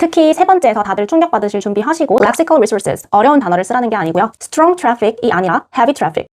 특히 세 번째에서 다들 충격받으실 준비하시고 lexical resources, 어려운 단어를 쓰라는 게 아니고요. strong traffic이 아니라 heavy traffic.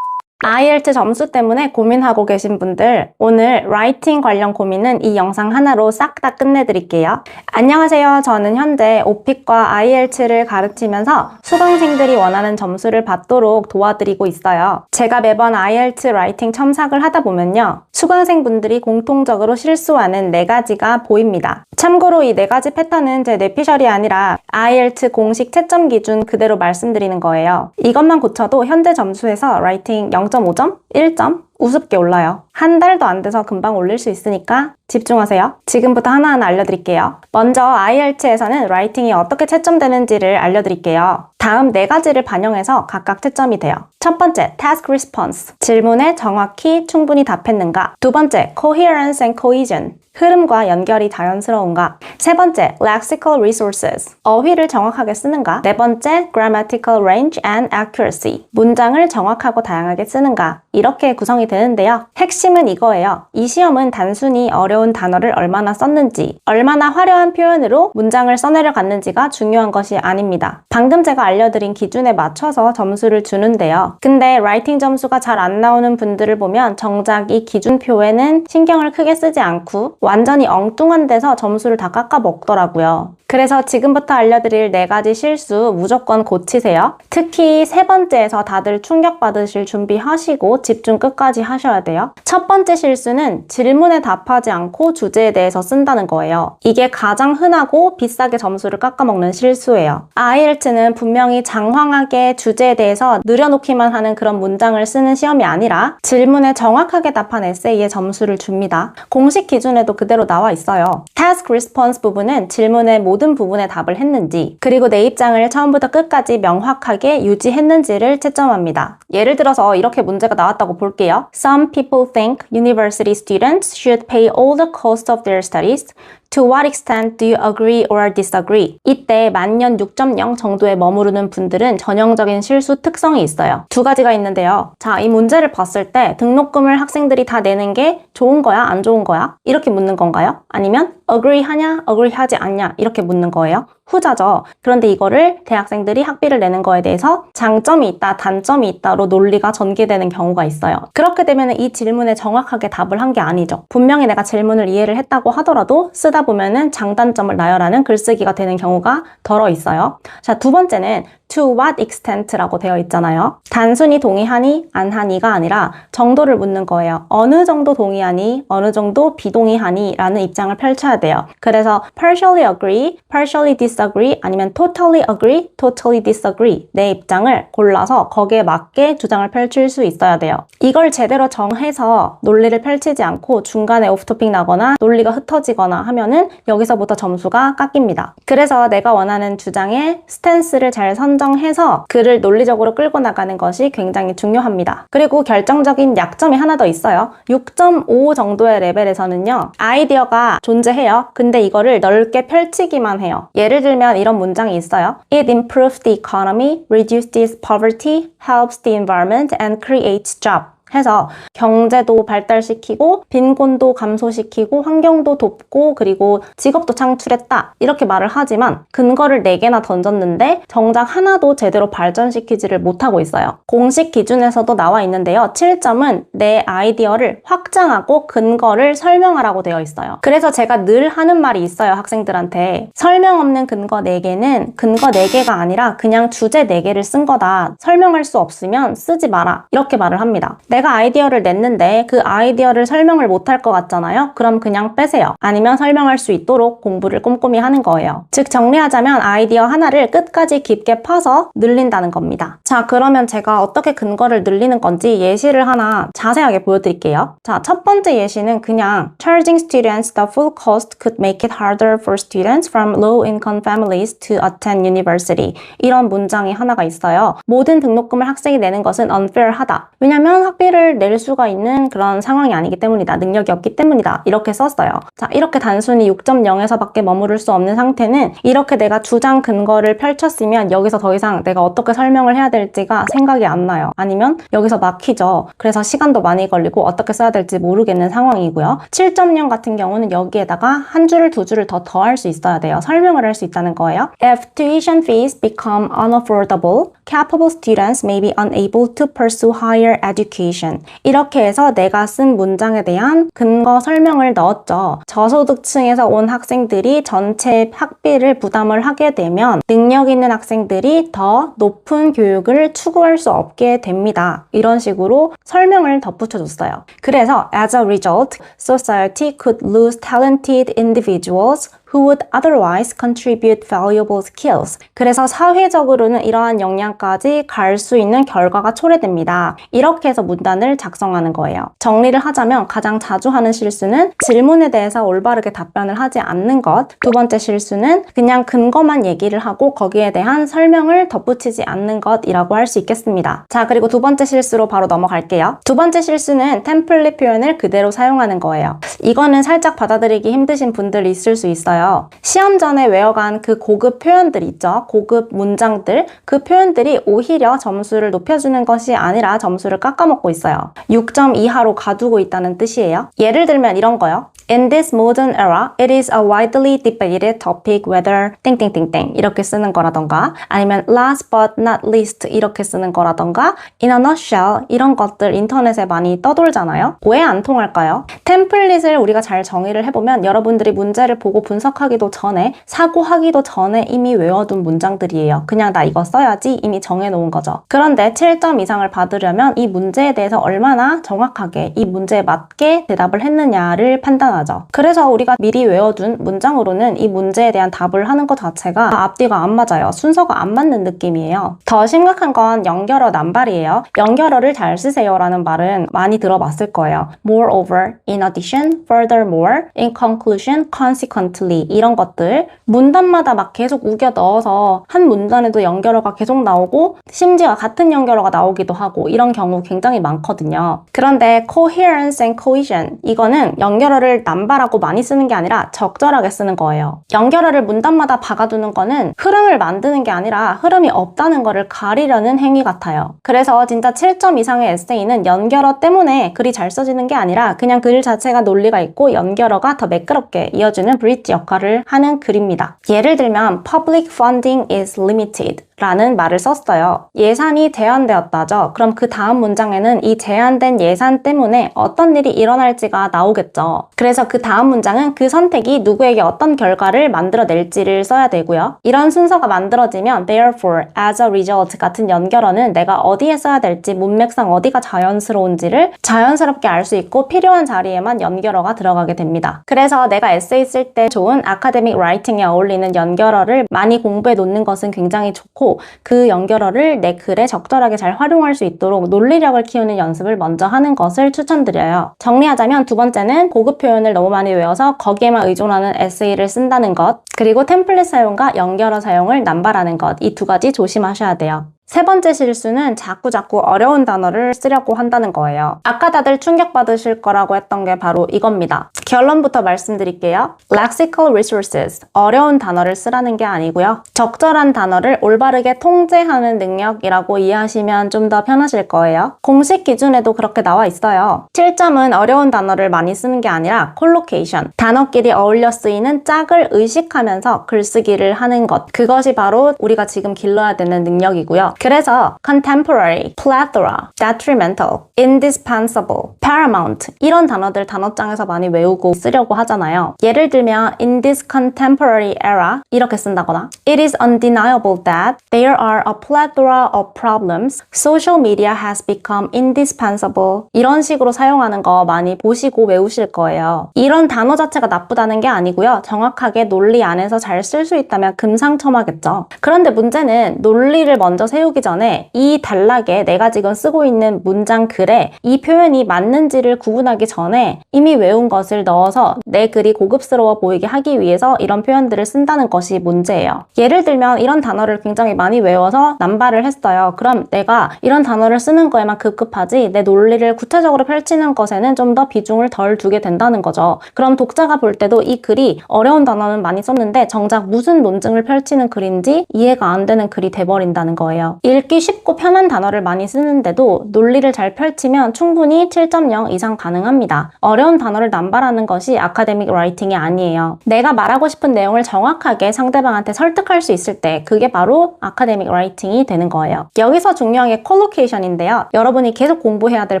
IELTS 점수 때문에 고민하고 계신 분들, 오늘 라이팅 관련 고민은 이 영상 하나로 싹 다 끝내드릴게요. 안녕하세요. 저는 현재 오픽과 IELTS를 가르치면서 수강생들이 원하는 점수를 받도록 도와드리고 있어요. 제가 매번 IELTS 라이팅 첨삭을 하다 보면요, 수강생분들이 공통적으로 실수하는 4가지가 보입니다. 참고로 이 4가지 패턴은 제 뇌피셜이 아니라 IELTS 공식 채점 기준 그대로 말씀드리는 거예요. 이것만 고쳐도 현재 점수에서 라이팅 0.5점, 1점 우습게 올라요. 한 달도 안 돼서 금방 올릴 수 있으니까 집중하세요. 지금부터 하나하나 알려드릴게요. 먼저 IELTS에서는 라이팅이 어떻게 채점되는지를 알려드릴게요. 다음 4가지를 반영해서 각각 채점이 돼요. 첫 번째, task response. 질문에 정확히 충분히 답했는가. 두 번째, coherence and cohesion. 흐름과 연결이 자연스러운가. 세 번째, lexical resources. 어휘를 정확하게 쓰는가. 네 번째, grammatical range and accuracy. 문장을 정확하고 다양하게 쓰는가. 이렇게 구성이 되는데요. 핵심은 이거예요. 이 시험은 단순히 어려운 단어를 얼마나 썼는지, 얼마나 화려한 표현으로 문장을 써내려 갔는지가 중요한 것이 아닙니다. 방금 제가 알려드린 기준에 맞춰서 점수를 주는데요. 근데 라이팅 점수가 잘 안 나오는 분들을 보면 정작 이 기준표에는 신경을 크게 쓰지 않고 완전히 엉뚱한 데서 점수를 다 깎아 먹더라고요. 그래서 지금부터 알려드릴 4가지 실수 무조건 고치세요. 특히 세 번째에서 다들 충격받으실 준비하시고 집중 끝까지 하셔야 돼요. 첫 번째 실수는 질문에 답하지 않고 주제에 대해서 쓴다는 거예요. 이게 가장 흔하고 비싸게 점수를 깎아먹는 실수예요. IELTS는 분명히 장황하게 주제에 대해서 늘여놓기만 하는 그런 문장을 쓰는 시험이 아니라 질문에 정확하게 답한 에세이에 점수를 줍니다. 공식 기준에도 그대로 나와 있어요. task response 부분은 질문의 모든 부분에 답을 했는지, 그리고 내 입장을 처음부터 끝까지 명확하게 유지했는지를 채점합니다. 예를 들어서 이렇게 문제가 나왔다고 볼게요. Some people think university students should pay all the cost of their studies. To what extent do you agree or disagree? 이때 만년 6.0 정도에 머무르는 분들은 전형적인 실수 특성이 있어요. 2가지가 있는데요. 자, 이 문제를 봤을 때 등록금을 학생들이 다 내는 게 좋은 거야? 안 좋은 거야? 이렇게 묻는 건가요? 아니면 agree 하냐? agree 하지 않냐? 이렇게 묻는 거예요. 후자죠. 그런데 이거를 대학생들이 학비를 내는 거에 대해서 장점이 있다, 단점이 있다로 논리가 전개되는 경우가 있어요. 그렇게 되면 이 질문에 정확하게 답을 한 게 아니죠. 분명히 내가 질문을 이해를 했다고 하더라도 쓰다 보면은 장단점을 나열하는 글쓰기가 되는 경우가 덜어 있어요. 자, 2번째는 to what extent라고 되어 있잖아요. 단순히 동의하니, 안 하니가 아니라 정도를 묻는 거예요. 어느 정도 동의하니, 어느 정도 비동의하니 라는 입장을 펼쳐야 돼요. 그래서 partially agree, partially disagree, 아니면 totally agree, totally disagree 내 입장을 골라서 거기에 맞게 주장을 펼칠 수 있어야 돼요. 이걸 제대로 정해서 논리를 펼치지 않고 중간에 오프토픽 나거나 논리가 흩어지거나 하면은 여기서부터 점수가 깎입니다. 그래서 내가 원하는 주장의 스탠스를 잘 선정해서 글을 논리적으로 끌고 나가는 것이 굉장히 중요합니다. 그리고 결정적인 약점이 하나 더 있어요. 6.5 정도의 레벨에서는요, 아이디어가 존재해요. 근데 이거를 넓게 펼치기만 해요. 예를 들면 이런 문장이 있어요. It improves the economy, reduces poverty, helps the environment, and creates jobs. 해서 경제도 발달시키고 빈곤도 감소시키고 환경도 돕고 그리고 직업도 창출했다 이렇게 말을 하지만 근거를 4개나 던졌는데 정작 하나도 제대로 발전시키지를 못하고 있어요. 공식 기준에서도 나와 있는데요. 7점은 내 아이디어를 확장하고 근거를 설명하라고 되어 있어요. 그래서 제가 늘 하는 말이 있어요. 학생들한테 설명 없는 근거 4개는 근거 4개가 아니라 그냥 주제 4개를 쓴 거다. 설명할 수 없으면 쓰지 마라. 이렇게 말을 합니다. 내가 아이디어를 냈는데 그 아이디어를 설명을 못할 것 같잖아요? 그럼 그냥 빼세요. 아니면 설명할 수 있도록 공부를 꼼꼼히 하는 거예요. 즉 정리하자면 아이디어 하나를 끝까지 깊게 파서 늘린다는 겁니다. 자, 그러면 제가 어떻게 근거를 늘리는 건지 예시를 하나 자세하게 보여드릴게요. 자, 첫 번째 예시는 그냥 Charging students the full cost could make it harder for students from low-income families to attend university. 이런 문장이 하나가 있어요. 모든 등록금을 학생이 내는 것은 unfair하다. 왜냐면 학비를 소리를 낼 수가 있는 그런 상황이 아니기 때문이다. 능력이 없기 때문이다. 이렇게 썼어요. 자, 이렇게 단순히 6.0에서 밖에 머무를 수 없는 상태는 이렇게 내가 주장 근거를 펼쳤으면 여기서 더 이상 내가 어떻게 설명을 해야 될지가 생각이 안 나요. 아니면 여기서 막히죠. 그래서 시간도 많이 걸리고 어떻게 써야 될지 모르겠는 상황이고요. 7.0 같은 경우는 여기에다가 한 줄을 두 줄을 더 더할 수 있어야 돼요. 설명을 할 수 있다는 거예요. If tuition fees become unaffordable, capable students may be unable to pursue higher education. 이렇게 해서 내가 쓴 문장에 대한 근거 설명을 넣었죠. 저소득층에서 온 학생들이 전체 학비를 부담을 하게 되면 능력 있는 학생들이 더 높은 교육을 추구할 수 없게 됩니다. 이런 식으로 설명을 덧붙여줬어요. 그래서 as a result, society could lose talented individuals who would otherwise contribute valuable skills. 그래서 사회적으로는 이러한 역량까지 갈 수 있는 결과가 초래됩니다. 이렇게 해서 문단을 작성하는 거예요. 정리를 하자면 가장 자주 하는 실수는 질문에 대해서 올바르게 답변을 하지 않는 것. 두 번째 실수는 그냥 근거만 얘기를 하고 거기에 대한 설명을 덧붙이지 않는 것이라고 할 수 있겠습니다. 자, 그리고 두 번째 실수로 바로 넘어갈게요. 두 번째 실수는 템플릿 표현을 그대로 사용하는 거예요. 이거는 살짝 받아들이기 힘드신 분들 있을 수 있어요. 시험 전에 외워간 그 고급 표현들 있죠. 고급 문장들. 그 표현들이 오히려 점수를 높여주는 것이 아니라 점수를 깎아먹고 있어요. 6점 이하로 가두고 있다는 뜻이에요. 예를 들면 이런 거요. In this modern era, it is a widely debated topic whether 땡땡땡땡 이렇게 쓰는 거라던가 아니면 last but not least 이렇게 쓰는 거라던가 in a nutshell 이런 것들 인터넷에 많이 떠돌잖아요. 왜 안 통할까요? 템플릿을 우리가 잘 정의를 해보면 여러분들이 문제를 보고 분석하기도 전에 사고하기도 전에 이미 외워둔 문장들이에요. 그냥 나 이거 써야지 이미 정해놓은 거죠. 그런데 7점 이상을 받으려면 이 문제에 대해서 얼마나 정확하게 이 문제에 맞게 대답을 했느냐를 판단하죠. 그래서 우리가 미리 외워둔 문장으로는 이 문제에 대한 답을 하는 것 자체가 앞뒤가 안 맞아요. 순서가 안 맞는 느낌이에요. 더 심각한 건 연결어 남발이에요. 연결어를 잘 쓰세요 라는 말은 많이 들어봤을 거예요. Moreover, in addition, furthermore, in conclusion, consequently 이런 것들 문단마다 막 계속 우겨 넣어서 한 문단에도 연결어가 계속 나오고 심지어 같은 연결어가 나오기도 하고 이런 경우 굉장히 많거든요. 그런데 coherence and cohesion 이거는 연결어를 남발하고 많이 쓰는 게 아니라 적절하게 쓰는 거예요. 연결어를 문단마다 박아두는 거는 흐름을 만드는 게 아니라 흐름이 없다는 거를 가리려는 행위 같아요. 그래서 진짜 7점 이상의 에세이는 연결어 때문에 글이 잘 써지는 게 아니라 그냥 글 자체가 논리가 있고 연결어가 더 매끄럽게 이어주는 브릿지 역할을 하는 글입니다. 예를 들면 public funding is limited 라는 말을 썼어요. 예산이 제한되었다죠. 그럼 그 다음 문장에는 이 제한된 예산 때문에 어떤 일이 일어날지가 나오겠죠. 그래서 그 다음 문장은 그 선택이 누구에게 어떤 결과를 만들어낼지를 써야 되고요. 이런 순서가 만들어지면 therefore, as a result 같은 연결어는 내가 어디에 써야 될지 문맥상 어디가 자연스러운지를 자연스럽게 알 수 있고 필요한 자리에만 연결어가 들어가게 됩니다. 그래서 내가 에세이 쓸 때 좋은 아카데믹 라이팅에 어울리는 연결어를 많이 공부해 놓는 것은 굉장히 좋고 그 연결어를 내 글에 적절하게 잘 활용할 수 있도록 논리력을 키우는 연습을 먼저 하는 것을 추천드려요. 정리하자면 두 번째는 고급 표현을 너무 많이 외워서 거기에만 의존하는 에세이를 쓴다는 것, 그리고 템플릿 사용과 연결어 사용을 남발하는 것, 이 두 가지 조심하셔야 돼요. 세 번째 실수는 자꾸 어려운 단어를 쓰려고 한다는 거예요. 아까 다들 충격받으실 거라고 했던 게 바로 이겁니다. 결론부터 말씀드릴게요. Lexical resources, 어려운 단어를 쓰라는 게 아니고요. 적절한 단어를 올바르게 통제하는 능력이라고 이해하시면 좀 더 편하실 거예요. 공식 기준에도 그렇게 나와 있어요. 7점은 어려운 단어를 많이 쓰는 게 아니라 collocation, 단어끼리 어울려 쓰이는 짝을 의식하면서 글쓰기를 하는 것, 그것이 바로 우리가 지금 길러야 되는 능력이고요. 그래서 contemporary, plethora, detrimental, indispensable, paramount 이런 단어들 단어장에서 많이 외우고 쓰려고 하잖아요. 예를 들면 in this contemporary era 이렇게 쓴다거나 It is undeniable that there are a plethora of problems. Social media has become indispensable. 이런 식으로 사용하는 거 많이 보시고 외우실 거예요. 이런 단어 자체가 나쁘다는 게 아니고요. 정확하게 논리 안에서 잘 쓸 수 있다면 금상첨화겠죠. 그런데 문제는 논리를 먼저 세우 세우기 전에 이 단락에 내가 지금 쓰고 있는 문장 글에 이 표현이 맞는지를 구분하기 전에 이미 외운 것을 넣어서 내 글이 고급스러워 보이게 하기 위해서 이런 표현들을 쓴다는 것이 문제예요. 예를 들면 이런 단어를 굉장히 많이 외워서 남발을 했어요. 그럼 내가 이런 단어를 쓰는 거에만 급급하지 내 논리를 구체적으로 펼치는 것에는 좀 더 비중을 덜 두게 된다는 거죠. 그럼 독자가 볼 때도 이 글이 어려운 단어는 많이 썼는데 정작 무슨 논증을 펼치는 글인지 이해가 안 되는 글이 돼버린다는 거예요. 읽기 쉽고 편한 단어를 많이 쓰는데도 논리를 잘 펼치면 충분히 7.0 이상 가능합니다. 어려운 단어를 남발하는 것이 아카데믹 라이팅이 아니에요. 내가 말하고 싶은 내용을 정확하게 상대방한테 설득할 수 있을 때 그게 바로 아카데믹 라이팅이 되는 거예요. 여기서 중요한 게 콜로케이션인데요. 여러분이 계속 공부해야 될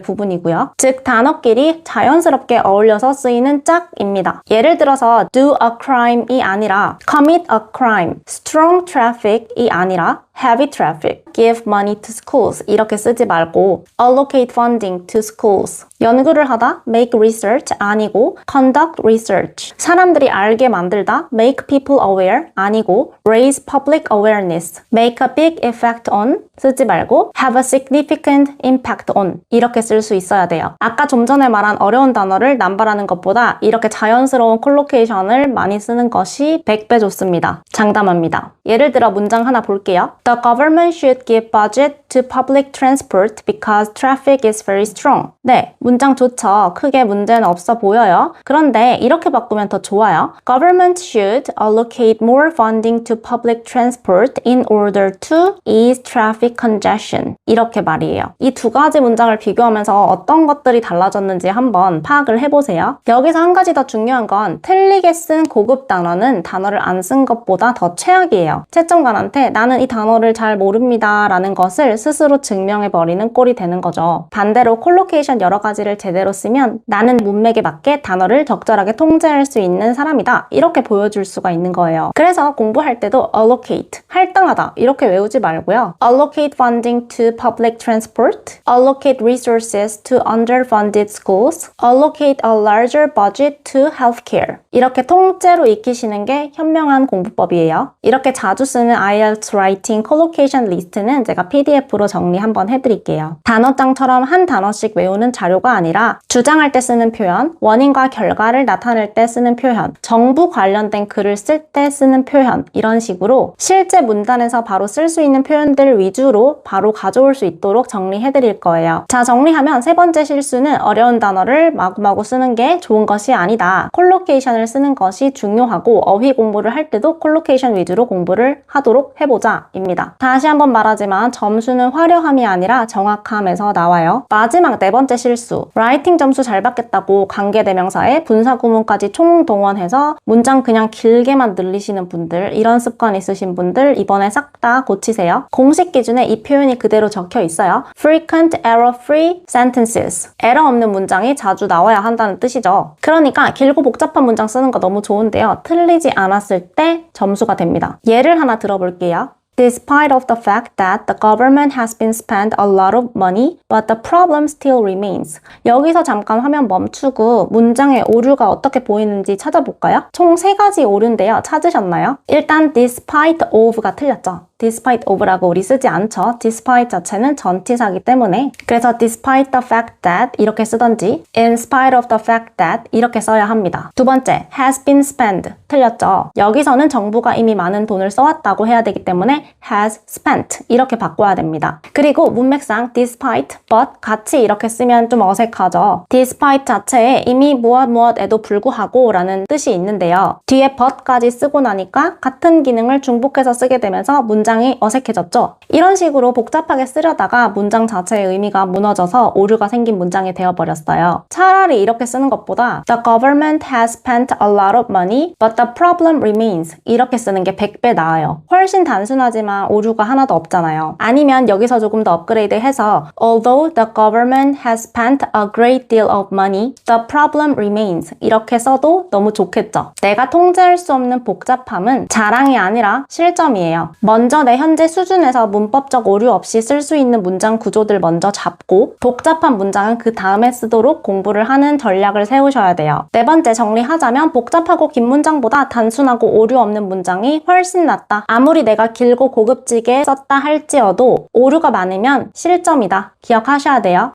부분이고요. 즉 단어끼리 자연스럽게 어울려서 쓰이는 짝입니다. 예를 들어서 do a crime이 아니라 commit a crime, strong traffic이 아니라 heavy traffic, give money to schools 이렇게 쓰지 말고 allocate funding to schools, 연구를 하다 make research 아니고 conduct research, 사람들이 알게 만들다 make people aware 아니고 raise public awareness, make a big effect on 쓰지 말고 have a significant impact on 이렇게 쓸 수 있어야 돼요. 아까 좀 전에 말한 어려운 단어를 남발하는 것보다 이렇게 자연스러운 콜로케이션을 많이 쓰는 것이 100배 좋습니다. 장담합니다. 예를 들어 문장 하나 볼게요. The government should give budget to public transport because traffic is very strong. 네, 문장 좋죠. 크게 문제는 없어 보여요. 그런데 이렇게 바꾸면 더 좋아요. Government should allocate more funding to public transport in order to ease traffic congestion. 이렇게 말이에요. 이 두 가지 문장을 비교하면서 어떤 것들이 달라졌는지 한번 파악을 해보세요. 여기서 한 가지 더 중요한 건 틀리게 쓴 고급 단어는 단어를 안 쓴 것보다 더 최악이에요. 채점관한테 나는 이 단어를 잘 모릅니다 라는 것을 스스로 증명해버리는 꼴이 되는 거죠. 반대로 콜로케이션 여러 가지를 제대로 쓰면 나는 문맥에 맞게 단어를 적절하게 통제할 수 있는 사람이다 이렇게 보여줄 수가 있는 거예요. 그래서 공부할 때도 allocate, 할당하다 이렇게 외우지 말고요. allocate funding to public transport, allocate resources to underfunded schools, allocate a larger budget to healthcare 이렇게 통째로 익히시는 게 현명한 공부법이에요. 이렇게 자주 쓰는 IELTS Writing 콜로케이션 리스트는 제가 PDF로 정리 한번 해드릴게요. 단어장처럼 한 단어씩 외우는 자료가 아니라 주장할 때 쓰는 표현, 원인과 결과를 나타낼 때 쓰는 표현, 정부 관련된 글을 쓸 때 쓰는 표현 이런 식으로 실제 문단에서 바로 쓸 수 있는 표현들 위주로 바로 가져올 수 있도록 정리해드릴 거예요. 자, 정리하면 세 번째 실수는 어려운 단어를 마구마구 쓰는 게 좋은 것이 아니다. 콜로케이션을 쓰는 것이 중요하고 어휘 공부를 할 때도 콜로케이션 위주로 공부를 하도록 해보자 입니다. 다시 한번 말하지만 점수는 화려함이 아니라 정확함에서 나와요. 마지막 네 번째 실수. 라이팅 점수 잘 받겠다고 관계대명사에 분사구문까지 총동원해서 문장 그냥 길게만 늘리시는 분들, 이런 습관 있으신 분들 이번에 싹 다 고치세요. 공식 기준에 이 표현이 그대로 적혀 있어요. Frequent error-free sentences. 에러 없는 문장이 자주 나와야 한다는 뜻이죠. 그러니까 길고 복잡한 문장 쓰는 거 너무 좋은데요. 틀리지 않았을 때 점수가 됩니다. 예를 하나 들어볼게요. Despite of the fact that the government has been spent a lot of money, but the problem still remains. 여기서 잠깐 화면 멈추고 문장의 오류가 어떻게 보이는지 찾아볼까요? 총 3가지 오류인데요. 찾으셨나요? 일단 despite of가 틀렸죠. despite of라고 우리 쓰지 않죠. despite 자체는 전치사기 때문에. 그래서 despite the fact that 이렇게 쓰던지 in spite of the fact that 이렇게 써야 합니다. 두 번째, has been spent 틀렸죠. 여기서는 정부가 이미 많은 돈을 써왔다고 해야 되기 때문에 has spent 이렇게 바꿔야 됩니다. 그리고 문맥상 despite, but 같이 이렇게 쓰면 좀 어색하죠. despite 자체에 이미 무엇에도 불구하고 라는 뜻이 있는데요. 뒤에 but까지 쓰고 나니까 같은 기능을 중복해서 쓰게 되면서 문장이 어색해졌죠. 이런 식으로 복잡하게 쓰려다가 문장 자체의 의미가 무너져서 오류가 생긴 문장이 되어버렸어요. 차라리 이렇게 쓰는 것보다 The government has spent a lot of money, but the problem remains 이렇게 쓰는 게 100배 나아요. 훨씬 단순하지만 오류가 하나도 없잖아요. 아니면 여기서 조금 더 업그레이드해서 Although the government has spent a great deal of money, the problem remains 이렇게 써도 너무 좋겠죠. 내가 통제할 수 없는 복잡함은 자랑이 아니라 실점이에요. 먼저 먼저 내 현재 수준에서 문법적 오류 없이 쓸 수 있는 문장 구조들 먼저 잡고 복잡한 문장은 그 다음에 쓰도록 공부를 하는 전략을 세우셔야 돼요. 네 번째, 정리하자면 복잡하고 긴 문장보다 단순하고 오류 없는 문장이 훨씬 낫다. 아무리 내가 길고 고급지게 썼다 할지어도 오류가 많으면 실점이다. 기억하셔야 돼요.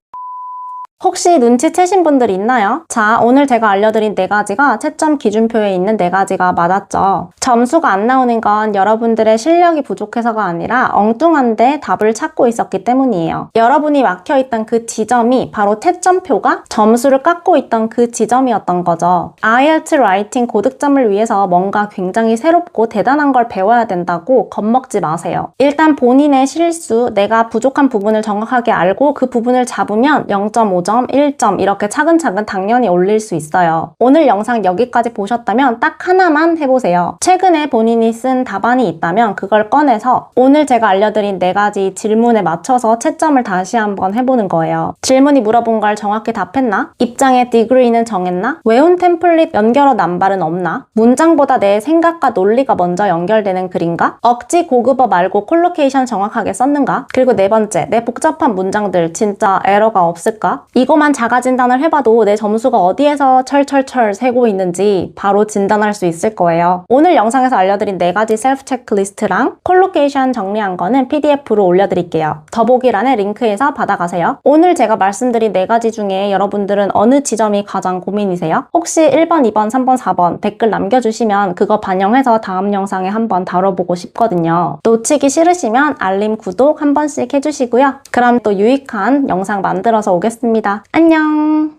혹시 눈치채신 분들 있나요? 자, 오늘 제가 알려드린 4가지가 채점 기준표에 있는 4가지가 맞았죠. 점수가 안 나오는 건 여러분들의 실력이 부족해서가 아니라 엉뚱한데 답을 찾고 있었기 때문이에요. 여러분이 막혀있던 그 지점이 바로 채점표가 점수를 깎고 있던 그 지점이었던 거죠. IELTS 라이팅 고득점을 위해서 뭔가 굉장히 새롭고 대단한 걸 배워야 된다고 겁먹지 마세요. 일단 본인의 실수, 내가 부족한 부분을 정확하게 알고 그 부분을 잡으면 0.5점 1점 이렇게 차근차근 당연히 올릴 수 있어요. 오늘 영상 여기까지 보셨다면 딱 하나만 해보세요. 최근에 본인이 쓴 답안이 있다면 그걸 꺼내서 오늘 제가 알려드린 4가지 질문에 맞춰서 채점을 다시 한번 해보는 거예요. 질문이 물어본 걸 정확히 답했나? 입장의 degree는 정했나? 외운 템플릿 연결어 남발은 없나? 문장보다 내 생각과 논리가 먼저 연결되는 글인가? 억지 고급어 말고 콜로케이션 정확하게 썼는가? 그리고 4번째, 내 복잡한 문장들 진짜 에러가 없을까? 이거만 자가 진단을 해봐도 내 점수가 어디에서 철철철 새고 있는지 바로 진단할 수 있을 거예요. 오늘 영상에서 알려드린 4가지 셀프 체크리스트랑 콜로케이션 정리한 거는 PDF로 올려드릴게요. 더보기란에 링크에서 받아가세요. 오늘 제가 말씀드린 4가지 중에 여러분들은 어느 지점이 가장 고민이세요? 혹시 1번, 2번, 3번, 4번 댓글 남겨주시면 그거 반영해서 다음 영상에 한번 다뤄보고 싶거든요. 놓치기 싫으시면 알림, 구독 한 번씩 해주시고요. 그럼 또 유익한 영상 만들어서 오겠습니다. 안녕!